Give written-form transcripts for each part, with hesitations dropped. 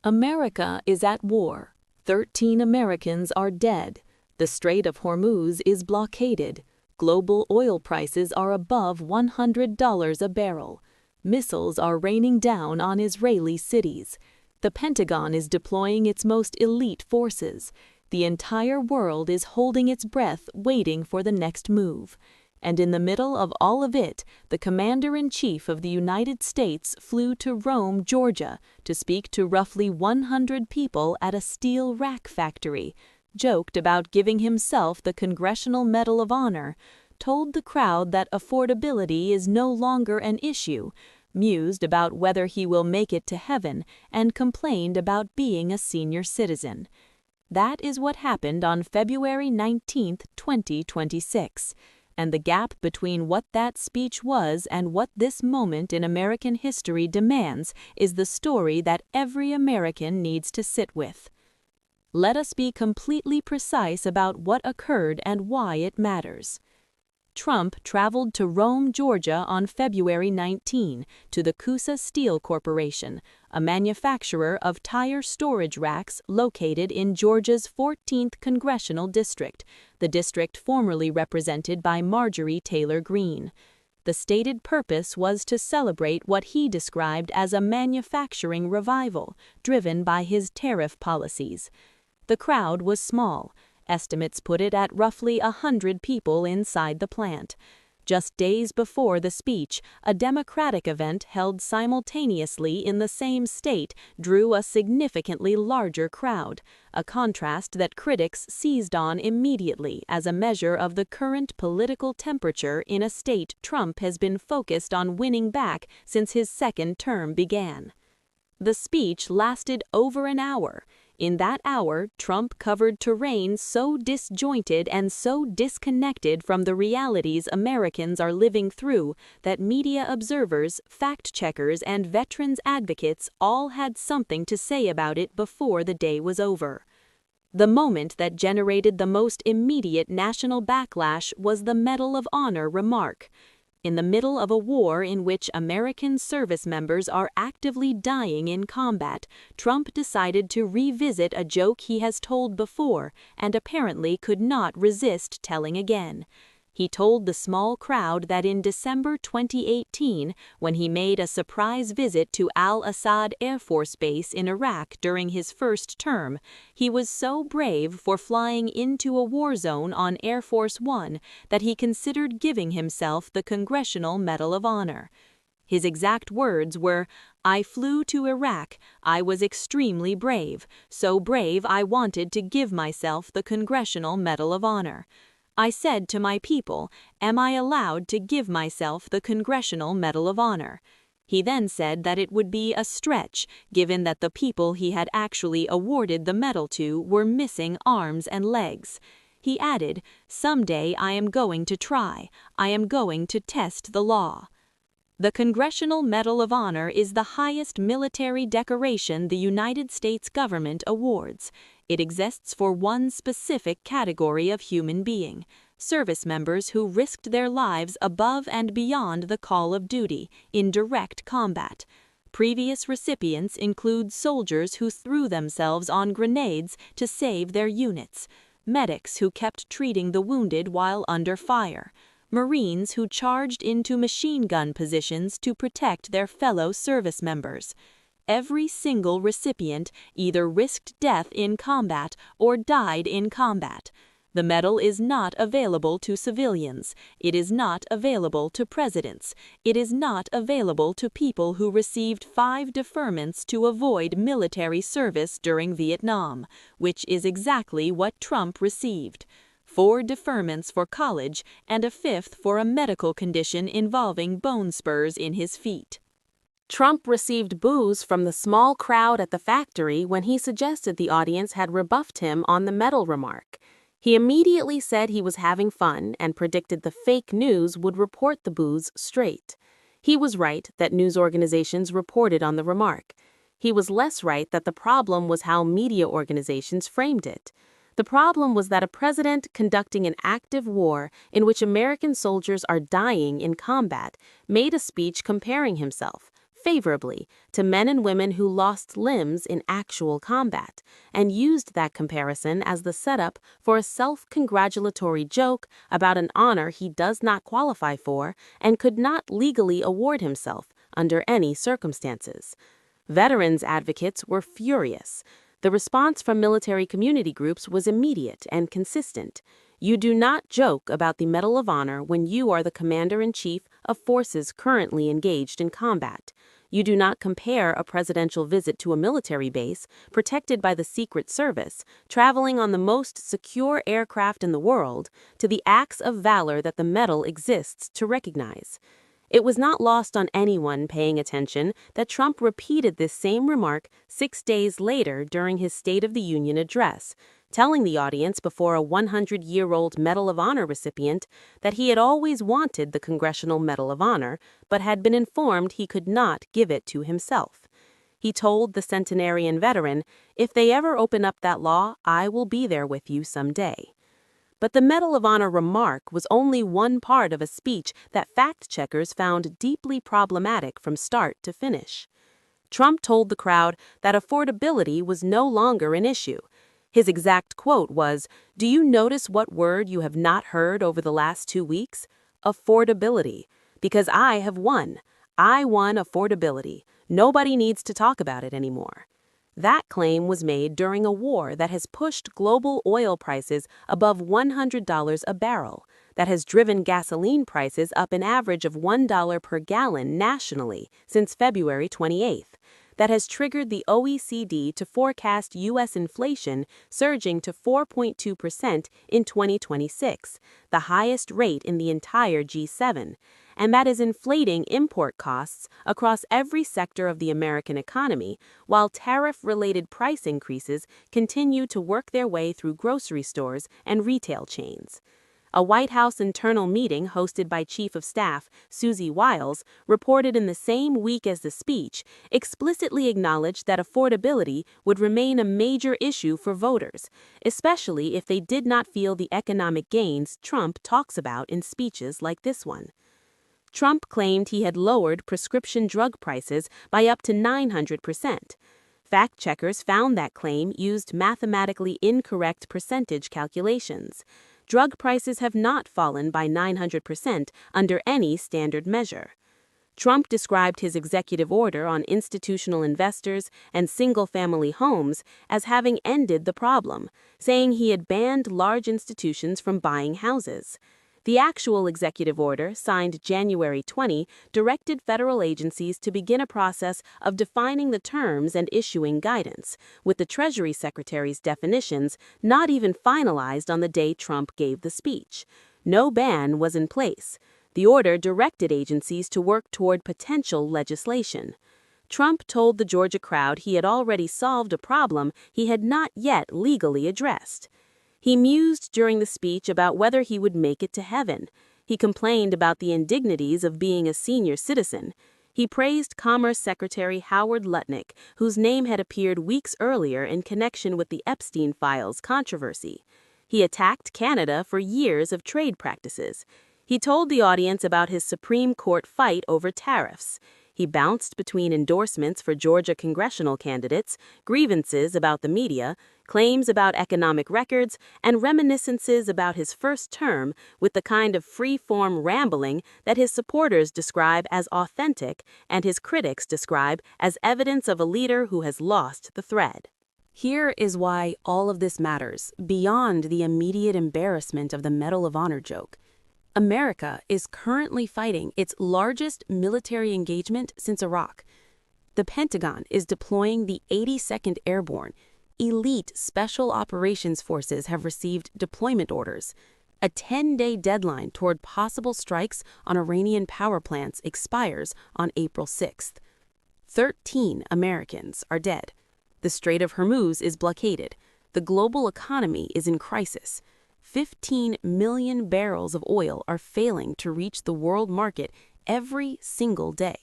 America is at war. 13 Americans are dead. The Strait of Hormuz is blockaded. Global oil prices are above $100 a barrel. Missiles are raining down on Israeli cities. The Pentagon is deploying its most elite forces. The entire world is holding its breath, waiting for the next move. And in the middle of all of it, the Commander-in-Chief of the United States flew to Rome, Georgia, to speak to roughly 100 people at a steel rack factory, joked about giving himself the Congressional Medal of Honor, told the crowd that affordability is no longer an issue, mused about whether he will make it to heaven, and complained about being a senior citizen. That is what happened on February 19, 2026. And the gap between what that speech was and what this moment in American history demands is the story that every American needs to sit with. Let us be completely precise about what occurred and why it matters. Trump traveled to Rome, Georgia on February 19 to the Coosa Steel Corporation, a manufacturer of tire storage racks located in Georgia's 14th Congressional District, the district formerly represented by Marjorie Taylor Greene. The stated purpose was to celebrate what he described as a manufacturing revival, driven by his tariff policies. The crowd was small. Estimates put it at roughly 100 people inside the plant. Just days before the speech, a Democratic event held simultaneously in the same state drew a significantly larger crowd, a contrast that critics seized on immediately as a measure of the current political temperature in a state Trump has been focused on winning back since his second term began. The speech lasted over an hour. In that hour, Trump covered terrain so disjointed and so disconnected from the realities Americans are living through that media observers, fact-checkers, and veterans advocates all had something to say about it before the day was over. The moment that generated the most immediate national backlash was the Medal of Honor remark. In the middle of a war in which American service members are actively dying in combat, Trump decided to revisit a joke he has told before and apparently could not resist telling again. He told the small crowd that in December 2018, when he made a surprise visit to Al-Assad Air Force Base in Iraq during his first term, he was so brave for flying into a war zone on Air Force One that he considered giving himself the Congressional Medal of Honor. His exact words were, "I flew to Iraq. I was extremely brave. So brave I wanted to give myself the Congressional Medal of Honor. I said to my people, am I allowed to give myself the Congressional Medal of Honor?" He then said that it would be a stretch, given that the people he had actually awarded the medal to were missing arms and legs. He added, "Someday I am going to try. I am going to test the law." The Congressional Medal of Honor is the highest military decoration the United States government awards. It exists for one specific category of human being: service members who risked their lives above and beyond the call of duty in direct combat. Previous recipients include soldiers who threw themselves on grenades to save their units, medics who kept treating the wounded while under fire, Marines who charged into machine gun positions to protect their fellow service members. Every single recipient either risked death in combat or died in combat. The medal is not available to civilians. It is not available to presidents. It is not available to people who received 5 deferments to avoid military service during Vietnam, which is exactly what Trump received. 4 deferments for college and a 5th for a medical condition involving bone spurs in his feet. Trump received boos from the small crowd at the factory when he suggested the audience had rebuffed him on the medal remark. He immediately said he was having fun and predicted the fake news would report the boos straight. He was right that news organizations reported on the remark. He was less right that the problem was how media organizations framed it. The problem was that a president conducting an active war in which American soldiers are dying in combat made a speech comparing himself, favorably to men and women who lost limbs in actual combat, and used that comparison as the setup for a self-congratulatory joke about an honor he does not qualify for and could not legally award himself under any circumstances. Veterans advocates were furious. The response from military community groups was immediate and consistent. You do not joke about the Medal of Honor when you are the commander-in-chief of forces currently engaged in combat. You do not compare a presidential visit to a military base protected by the Secret Service, traveling on the most secure aircraft in the world, to the acts of valor that the medal exists to recognize. It was not lost on anyone paying attention that Trump repeated this same remark 6 days later during his State of the Union address, telling the audience before a 100-year-old Medal of Honor recipient that he had always wanted the Congressional Medal of Honor, but had been informed he could not give it to himself. He told the centenarian veteran, "If they ever open up that law, I will be there with you someday." But the Medal of Honor remark was only one part of a speech that fact-checkers found deeply problematic from start to finish. Trump told the crowd that affordability was no longer an issue. His exact quote was, "Do you notice what word you have not heard over the last 2 weeks? Affordability. Because I have won. I won affordability. Nobody needs to talk about it anymore." That claim was made during a war that has pushed global oil prices above $100 a barrel, that has driven gasoline prices up an average of $1 per gallon nationally since February 28th, that has triggered the OECD to forecast U.S. inflation surging to 4.2% in 2026, the highest rate in the entire G7, and that is inflating import costs across every sector of the American economy, while tariff-related price increases continue to work their way through grocery stores and retail chains. A White House internal meeting hosted by Chief of Staff Susie Wiles, reported in the same week as the speech, explicitly acknowledged that affordability would remain a major issue for voters, especially if they did not feel the economic gains Trump talks about in speeches like this one. Trump claimed he had lowered prescription drug prices by up to 900%. Fact-checkers found that claim used mathematically incorrect percentage calculations. Drug prices have not fallen by 900% under any standard measure. Trump described his executive order on institutional investors and single-family homes as having ended the problem, saying he had banned large institutions from buying houses. The actual executive order, signed January 20, directed federal agencies to begin a process of defining the terms and issuing guidance, with the Treasury Secretary's definitions not even finalized on the day Trump gave the speech. No ban was in place. The order directed agencies to work toward potential legislation. Trump told the Georgia crowd he had already solved a problem he had not yet legally addressed. He mused during the speech about whether he would make it to heaven. He complained about the indignities of being a senior citizen. He praised Commerce Secretary Howard Lutnick, whose name had appeared weeks earlier in connection with the Epstein files controversy. He attacked Canada for years of trade practices. He told the audience about his Supreme Court fight over tariffs. He bounced between endorsements for Georgia congressional candidates, grievances about the media, claims about economic records, and reminiscences about his first term with the kind of free-form rambling that his supporters describe as authentic and his critics describe as evidence of a leader who has lost the thread. Here is why all of this matters, beyond the immediate embarrassment of the Medal of Honor joke. America is currently fighting its largest military engagement since Iraq. The Pentagon is deploying the 82nd Airborne. Elite Special Operations Forces have received deployment orders. A 10-day deadline toward possible strikes on Iranian power plants expires on April 6th. 13 Americans are dead. The Strait of Hormuz is blockaded. The global economy is in crisis. 15 million barrels of oil are failing to reach the world market every single day.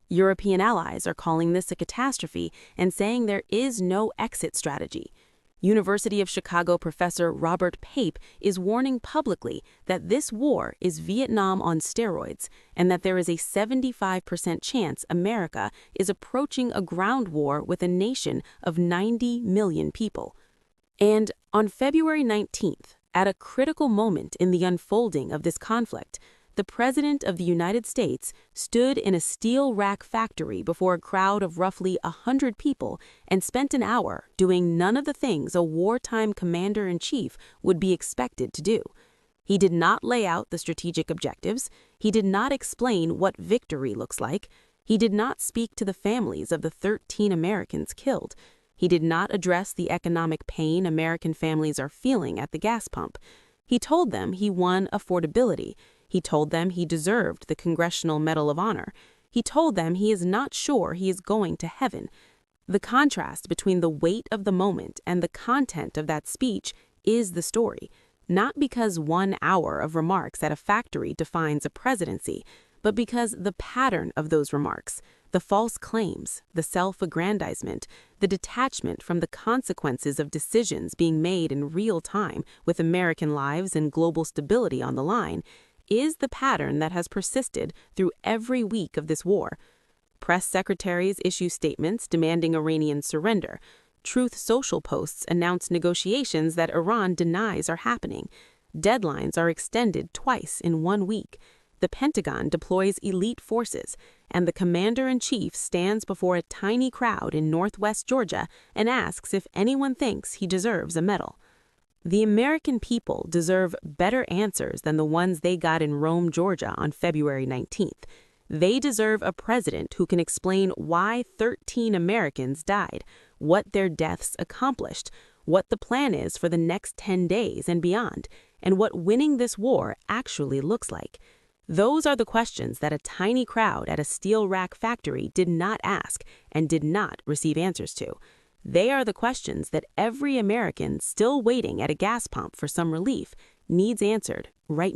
European allies are calling this a catastrophe and saying there is no exit strategy. University of Chicago professor Robert Pape is warning publicly that this war is Vietnam on steroids and that there is a 75% chance America is approaching a ground war with a nation of 90 million people. And on February 19th, at a critical moment in the unfolding of this conflict, the President of the United States stood in a steel rack factory before a crowd of roughly 100 people and spent an hour doing none of the things a wartime commander-in-chief would be expected to do. He did not lay out the strategic objectives. He did not explain what victory looks like. He did not speak to the families of the 13 Americans killed. He did not address the economic pain American families are feeling at the gas pump. He told them he won affordability. He told them he deserved the Congressional Medal of Honor. He told them he is not sure he is going to heaven. The contrast between the weight of the moment and the content of that speech is the story, not because 1 hour of remarks at a factory defines a presidency, but because the pattern of those remarks, the false claims, the self-aggrandizement, the detachment from the consequences of decisions being made in real time with American lives and global stability on the line, is the pattern that has persisted through every week of this war. Press secretaries issue statements demanding Iranian surrender. Truth Social posts announce negotiations that Iran denies are happening. Deadlines are extended twice in 1 week. The Pentagon deploys elite forces, and the commander-in-chief stands before a tiny crowd in northwest Georgia and asks if anyone thinks he deserves a medal. The American people deserve better answers than the ones they got in Rome, Georgia on February 19th. They deserve a president who can explain why 13 Americans died, what their deaths accomplished, what the plan is for the next 10 days and beyond, and what winning this war actually looks like. Those are the questions that a tiny crowd at a steel rack factory did not ask and did not receive answers to. They are the questions that every American still waiting at a gas pump for some relief needs answered right now.